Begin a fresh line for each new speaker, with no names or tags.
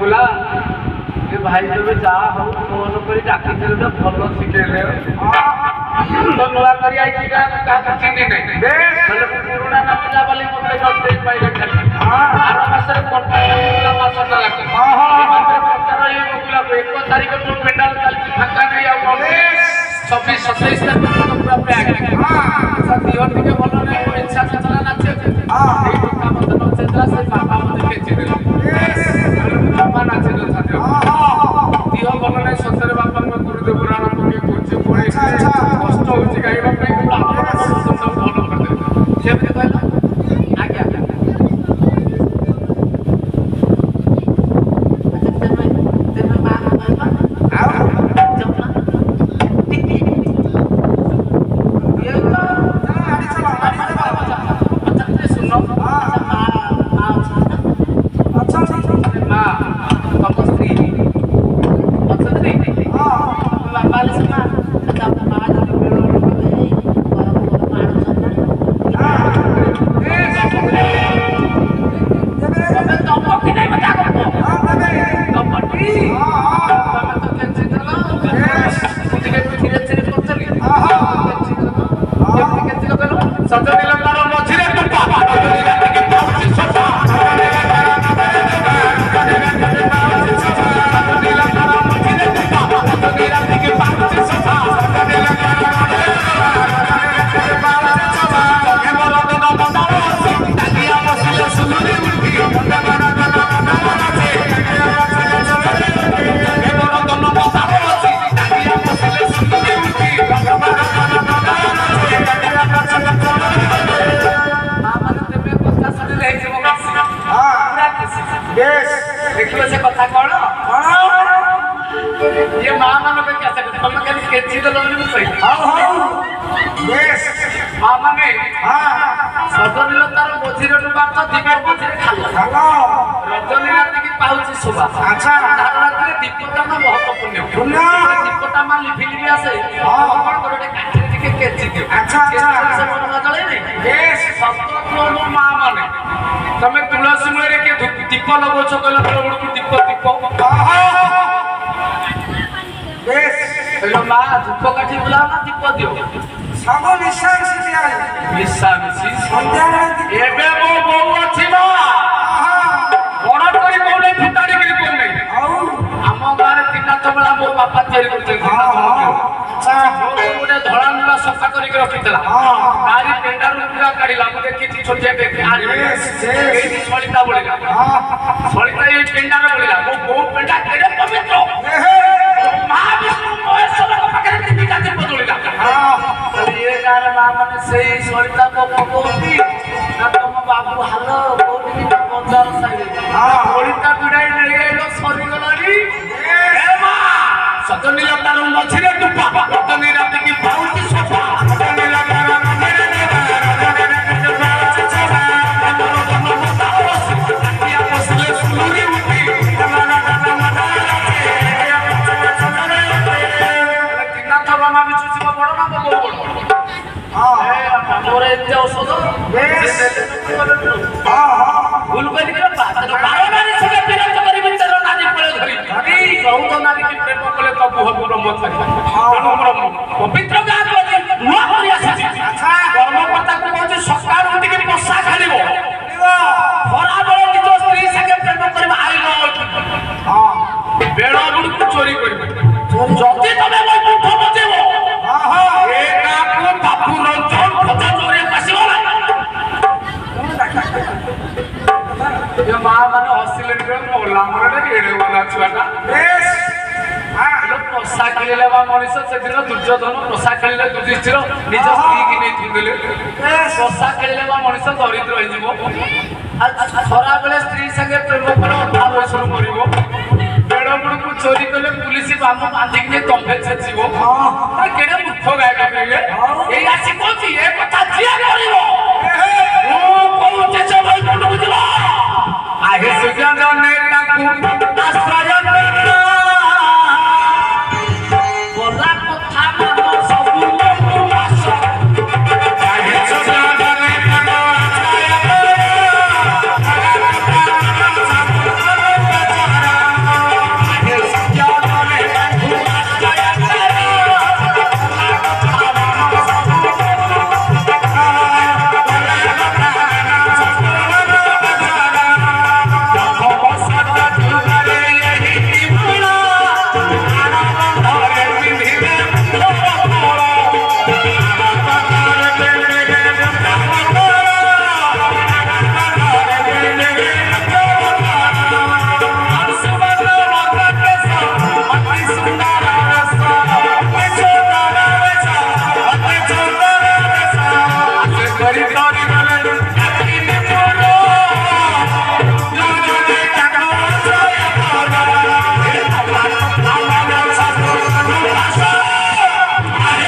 बुला ये भाई तबे जा हो फोन करी डाकी थे तो भलो सिखेले तो नुआ करी आइछि का चिन्ह नहीं बेस पुराना ना पिला वाली मते करते पाइले खाली आर मासरे कोटा मास ना लागे मात्र प्रचार ये बुला को 1 तारिख को पेंडाल चलछि फाका नहीं आ बेस 26 27 तारिख को पूरा पैक सब दियोर के भलो नहीं इच्छा से चला नाचे ए तो काम तो नचेला से बाबा मते केछि बेस बाबा नाचे तो साथे दियो भलो नहीं सतरे बाबा में गुरुदेव पुराण को के कोछि पड़े कष्ट होछि गाइबा पे सब भलो कर दे से के कहला आज्ञा देखियो से कथा कोन ये मां माने के कैसे तुम खाली केची तो लोनी कहि हां बेस मां माने सजनिल तार बोझिर टु बात दीप बोझिर खालो रजनी रात की पाउची शोभा अच्छा रात रे दीपटा मा बहुत पुण्य दीपटा मा लिफिली आसे अपन गोटे काठी के केची दियो अच्छा अच्छा से मन बदले नहीं बेस सत्य नो मां माने तमे तुलसी मूले रे के दीप लगोछ कहला बड़ बड़ दीप दीप बेस हेलो मां धूप काठी बुलाओ ना दीप दियो सब निशान से दिया निशान से संध्या एबे मो बहु अछि ना बड़ करी कोने फुटाड़ी के कोन नहीं हम गारे तिना तबला मो बापा तयारी करते अच्छा गोटे धळा नुला सफा करी के रखितला गारी पेंडा रुपया काढिला मु देखि छोटिया के आरे एही सलिता बोलिला सलिता ए पेंडा रे बोलिला मो बहु पेंडा केडे पवित्र महाविष्णु महेश्वर को पाखरे टिपी जाते बदलिला ये गार मां माने सेही सलिता को पकोती ना तुम बाबू हालो कोठी के बंदर साइड सलिता बिडाई नहीं आइलो सरी गलारी ए मां सजनी लतार मछरे तू पापा सजनी रात की पाउची सोफा सजनी लतार एते औषध भूल करी के बात बारनारी से विरोध करी बिचार नारी पळे धरी बहुत नारी की प्रेम कले तो बुह ब्रह्म थाई ब्रह्म पवित्र गात लगे नुआ करी आसी अच्छा कर्मकर्ता को कहते सकाळ उठी के पसा खालिबो खरा बेले निज स्त्री संगे प्रेम करबा आइलो हां बेड़ा बुड़ को चोरी करबे जति तबे मैं मुठ बजेबो हां ए का को बापू रंजन पचा चोरी पसिबो ये मां माने हसिले रे मोला मोरे एडे वाला छुआटा बेस हां लोग पसा खेलेले बा मनीष से दिन दुर्योधन पसा खेलेले युधिष्ठिर निज स्त्री की नै थुंगले बेस पसा खेलेले बा मनीष दरिद्र होई जिवो खरा बेले स्त्री संगे प्रेम करो भाव शुरू करिवो बेड़ा बुड़ को चोरी कले पुलिस बाम बांधी के तंबे छेचिवो हां केडे मुख गाय के ए आसी कोची ए कथा जिया करिवो